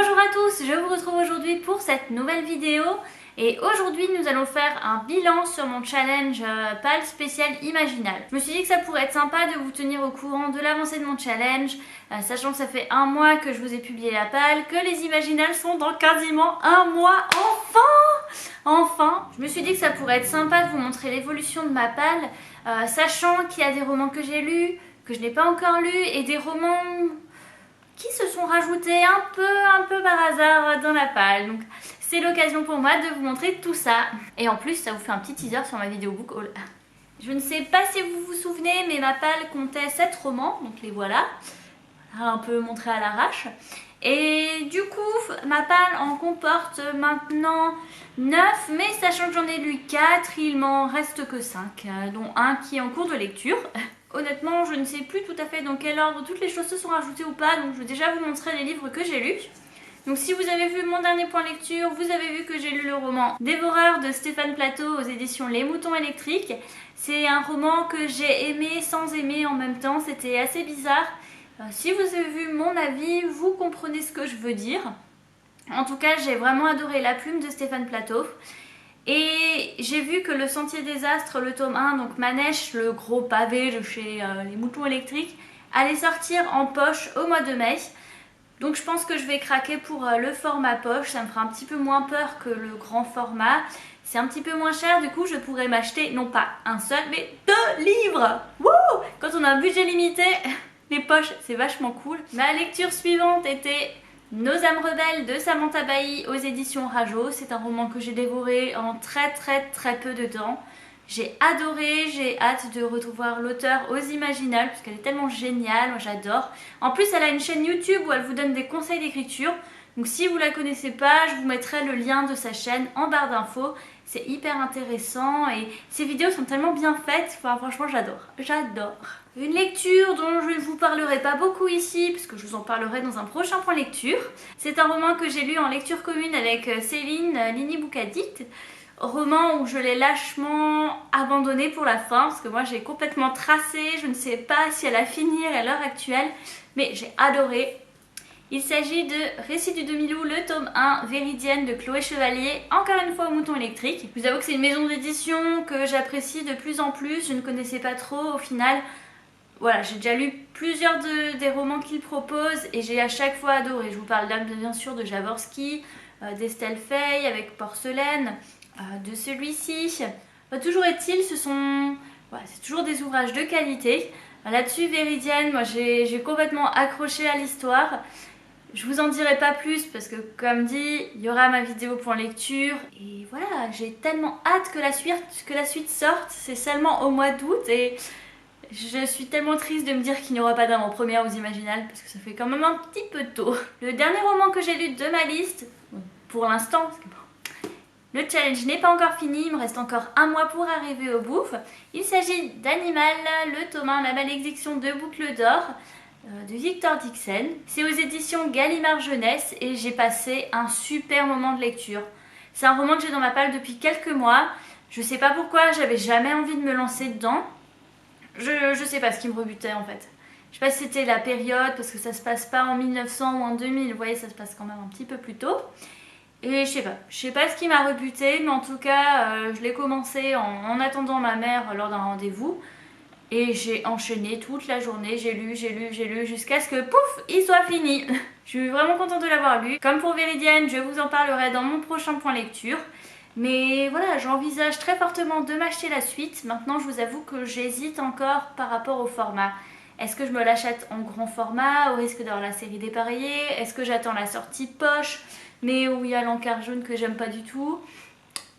Bonjour à tous, je vous retrouve aujourd'hui pour cette nouvelle vidéo et aujourd'hui nous allons faire un bilan sur mon challenge PAL spécial Imaginal. Je me suis dit que ça pourrait être sympa de vous tenir au courant de l'avancée de mon challenge, sachant que ça fait un mois que je vous ai publié la PAL, que les Imaginales sont dans quasiment un mois, enfin. Je me suis dit que ça pourrait être sympa de vous montrer l'évolution de ma PAL, sachant qu'il y a des romans que j'ai lus, que je n'ai pas encore lus et des romans qui se sont rajoutés un peu par hasard dans la PAL. Donc c'est l'occasion pour moi de vous montrer tout ça. Et en plus ça vous fait un petit teaser sur ma vidéo book haul. Je ne sais pas si vous vous souvenez, mais ma PAL comptait 7 romans, donc les voilà. Un peu montré à l'arrache. Et du coup, ma PAL en comporte maintenant 9, mais sachant que j'en ai lu 4, il m'en reste que 5, dont un qui est en cours de lecture. Honnêtement, je ne sais plus tout à fait dans quel ordre toutes les choses se sont rajoutées ou pas, donc je vais déjà vous montrer les livres que j'ai lus. Donc si vous avez vu mon dernier point lecture, vous avez vu que j'ai lu le roman Dévoreur de Stéphane Plateau aux éditions Les Moutons Électriques. C'est un roman que j'ai aimé sans aimer en même temps, c'était assez bizarre. Si vous avez vu mon avis, vous comprenez ce que je veux dire. En tout cas, j'ai vraiment adoré La Plume de Stéphane Plateau. Et j'ai vu que Le Sentier des Astres, le tome 1, donc Manèche, le gros pavé de chez Les Moutons Électriques, allait sortir en poche au mois de mai. Donc je pense que je vais craquer pour le format poche, ça me fera un petit peu moins peur que le grand format. C'est un petit peu moins cher, du coup je pourrais m'acheter non pas un seul, mais 2 livres. Wouh! Quand on a un budget limité, les poches c'est vachement cool. Ma lecture suivante était Nos âmes rebelles de Samantha Bailly aux éditions Rajo. C'est un roman que j'ai dévoré en très peu de temps. J'ai adoré, j'ai hâte de revoir l'auteur aux Imaginales parce qu'elle est tellement géniale, moi j'adore. En plus elle a une chaîne YouTube où elle vous donne des conseils d'écriture. Donc si vous la connaissez pas, je vous mettrai le lien de sa chaîne en barre d'infos. C'est hyper intéressant et ses vidéos sont tellement bien faites, enfin, franchement j'adore. Une lecture dont je ne vous parlerai pas beaucoup ici, puisque je vous en parlerai dans un prochain point lecture. C'est un roman que j'ai lu en lecture commune avec Céline Lini-Boukadit. Roman où je l'ai lâchement abandonné pour la fin, parce que moi j'ai complètement tracé, je ne sais pas si elle va finir à l'heure actuelle, mais j'ai adoré. Il s'agit de Récit du demi-loup, le tome 1, Véridienne de Chloé Chevalier, encore une fois au Mouton Électrique. Je vous avoue que c'est une maison d'édition que j'apprécie de plus en plus, je ne connaissais pas trop au final. Voilà, j'ai déjà lu plusieurs des romans qu'il propose et j'ai à chaque fois adoré. Je vous parle bien sûr de Jaworski, d'Estelle Fay avec Porcelaine, de celui-ci. Toujours est-il, c'est toujours des ouvrages de qualité. Là-dessus, Véridienne, moi j'ai complètement accroché à l'histoire. Je vous en dirai pas plus parce que comme dit, il y aura ma vidéo point lecture. Et voilà, j'ai tellement hâte que la suite sorte. C'est seulement au mois d'août et je suis tellement triste de me dire qu'il n'y aura pas d'avant-première aux Imaginales parce que ça fait quand même un petit peu tôt. Le dernier roman que j'ai lu de ma liste, pour l'instant, parce que le challenge n'est pas encore fini, il me reste encore un mois pour arriver au bout. Il s'agit d'Animal, le tome 1, La malédiction de Boucle d'Or, de Victor Dixon. C'est aux éditions Gallimard Jeunesse et j'ai passé un super moment de lecture. C'est un roman que j'ai dans ma palle depuis quelques mois. Je sais pas pourquoi, j'avais jamais envie de me lancer dedans. Je sais pas ce qui me rebutait en fait. Je sais pas si c'était la période, parce que ça se passe pas en 1900 ou en 2000, vous voyez, ça se passe quand même un petit peu plus tôt. Et je sais pas ce qui m'a rebuté, mais en tout cas, je l'ai commencé en attendant ma mère lors d'un rendez-vous. Et j'ai enchaîné toute la journée, j'ai lu, jusqu'à ce que pouf, il soit fini. Je suis vraiment contente de l'avoir lu. Comme pour Véridienne, je vous en parlerai dans mon prochain point lecture. Mais voilà, j'envisage très fortement de m'acheter la suite. Maintenant, je vous avoue que j'hésite encore par rapport au format. Est-ce que je me l'achète en grand format, au risque d'avoir la série dépareillée? Est-ce que j'attends la sortie poche, mais où il y a l'encart jaune que j'aime pas du tout?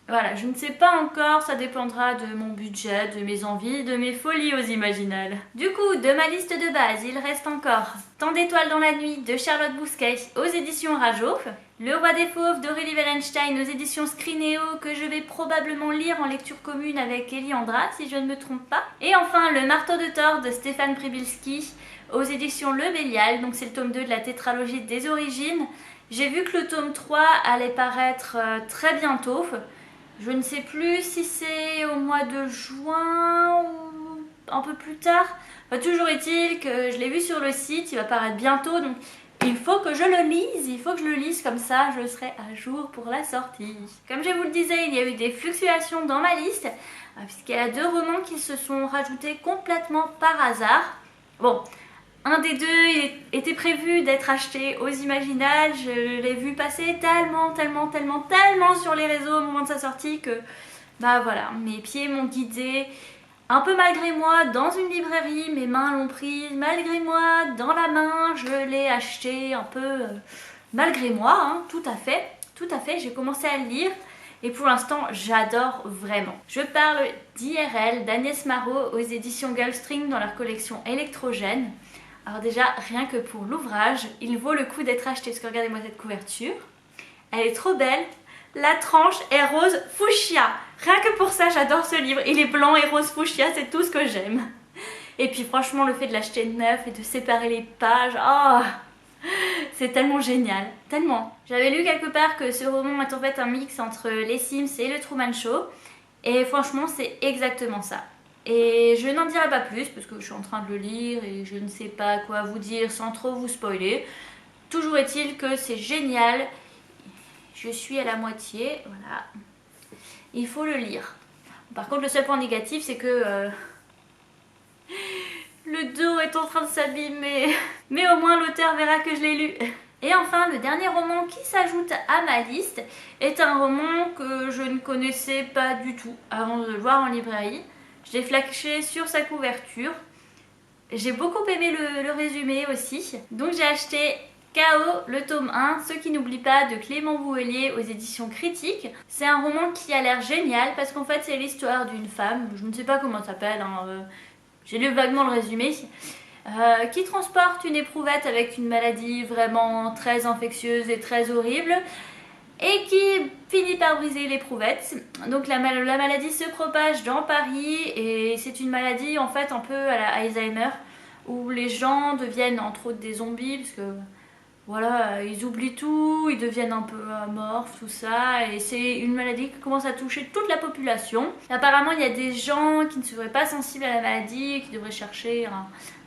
Voilà, je ne sais pas encore, ça dépendra de mon budget, de mes envies, de mes folies aux Imaginales. Du coup, de ma liste de base, il reste encore Tant d'étoiles dans la nuit de Charlotte Bousquet aux éditions Rajo, Le Roi des Fauves d'Aurélie Wallenstein aux éditions Scrinéo que je vais probablement lire en lecture commune avec Eliandra si je ne me trompe pas. Et enfin Le Marteau de Thor de Stéphane Prybilski aux éditions Le Bélial, donc c'est le tome 2 de la tétralogie des origines. J'ai vu que le tome 3 allait paraître très bientôt. Je ne sais plus si c'est au mois de juin ou un peu plus tard. Enfin, toujours est-il que je l'ai vu sur le site, il va paraître bientôt. Donc il faut que je le lise, il faut que je le lise, comme ça je serai à jour pour la sortie. Comme je vous le disais, il y a eu des fluctuations dans ma liste, puisqu'il y a 2 romans qui se sont rajoutés complètement par hasard. Bon, un des 2 était prévu d'être acheté aux Imaginales, je l'ai vu passer tellement sur les réseaux au moment de sa sortie que, bah voilà, mes pieds m'ont guidée. Un peu malgré moi, dans une librairie, mes mains l'ont prise, malgré moi, dans la main, je l'ai acheté un peu malgré moi, hein, tout à fait, j'ai commencé à le lire et pour l'instant, j'adore vraiment. Je parle d'IRL d'Agnès Marot aux éditions Gulfstream dans leur collection Électrogène. Alors déjà, rien que pour l'ouvrage, il vaut le coup d'être acheté, parce que regardez-moi cette couverture, elle est trop belle. La tranche est rose fuchsia. Rien que pour ça, j'adore ce livre. Il est blanc et rose fuchsia, c'est tout ce que j'aime. Et puis franchement, le fait de l'acheter neuf et de séparer les pages, oh, c'est tellement génial, tellement. J'avais lu quelque part que ce roman est en fait un mix entre les Sims et le Truman Show. Et franchement, c'est exactement ça. Et je n'en dirai pas plus parce que je suis en train de le lire et je ne sais pas quoi vous dire sans trop vous spoiler. Toujours est-il que c'est génial. Je suis à la moitié, voilà. Il faut le lire. Par contre, le seul point négatif, c'est que le dos est en train de s'abîmer. Mais au moins, l'auteur verra que je l'ai lu. Et enfin, le dernier roman qui s'ajoute à ma liste est un roman que je ne connaissais pas du tout avant de le voir en librairie. Je l'ai flashé sur sa couverture. J'ai beaucoup aimé le résumé aussi. Donc j'ai acheté Chaos, le tome 1, Ceux qui n'oublient pas, de Clément Bouhelier aux éditions Critiques. C'est un roman qui a l'air génial parce qu'en fait c'est l'histoire d'une femme, je ne sais pas comment elle s'appelle, hein, j'ai lu vaguement le résumé, qui transporte une éprouvette avec une maladie vraiment très infectieuse et très horrible et qui finit par briser l'éprouvette. Donc la maladie se propage dans Paris et c'est une maladie en fait un peu à la Alzheimer où les gens deviennent entre autres des zombies parce que voilà, ils oublient tout, ils deviennent un peu amorphes, tout ça, et c'est une maladie qui commence à toucher toute la population. Et apparemment, il y a des gens qui ne seraient pas sensibles à la maladie, qui devraient chercher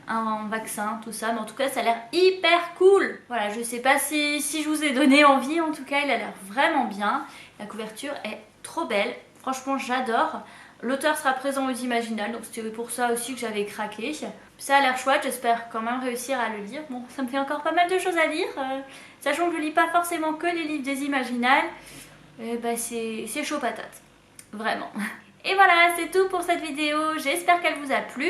un vaccin, tout ça, mais en tout cas, ça a l'air hyper cool. Voilà, je sais pas si je vous ai donné envie, en tout cas, il a l'air vraiment bien. La couverture est trop belle, franchement, j'adore. L'auteur sera présent aux Imaginales, donc c'était pour ça aussi que j'avais craqué. Ça a l'air chouette, j'espère quand même réussir à le lire. Bon, ça me fait encore pas mal de choses à lire, sachant que je lis pas forcément que les livres des Imaginales. Bah c'est chaud patate, vraiment. Et voilà, c'est tout pour cette vidéo, j'espère qu'elle vous a plu.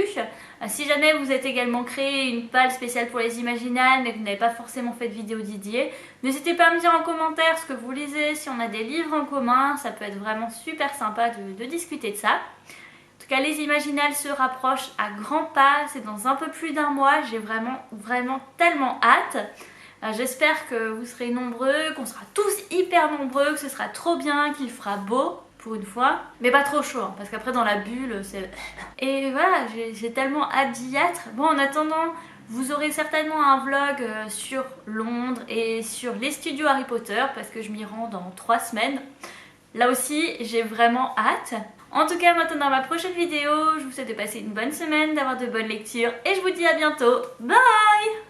Si jamais vous êtes également créé une palle spéciale pour les Imaginales mais que vous n'avez pas forcément fait de vidéo dédiée, n'hésitez pas à me dire en commentaire ce que vous lisez, si on a des livres en commun, ça peut être vraiment super sympa de discuter de ça. En tout cas, les Imaginales se rapprochent à grands pas, c'est dans un peu plus d'1 mois, j'ai vraiment tellement hâte. J'espère que vous serez nombreux, qu'on sera tous hyper nombreux, que ce sera trop bien, qu'il fera beau. Pour une fois, mais pas trop chaud, hein, parce qu'après dans la bulle, c'est... Et voilà, j'ai tellement hâte d'y être. Bon, en attendant, vous aurez certainement un vlog sur Londres et sur les studios Harry Potter, parce que je m'y rends dans 3 semaines. Là aussi, j'ai vraiment hâte. En tout cas, maintenant dans ma prochaine vidéo, je vous souhaite de passer une bonne semaine, d'avoir de bonnes lectures, et je vous dis à bientôt. Bye!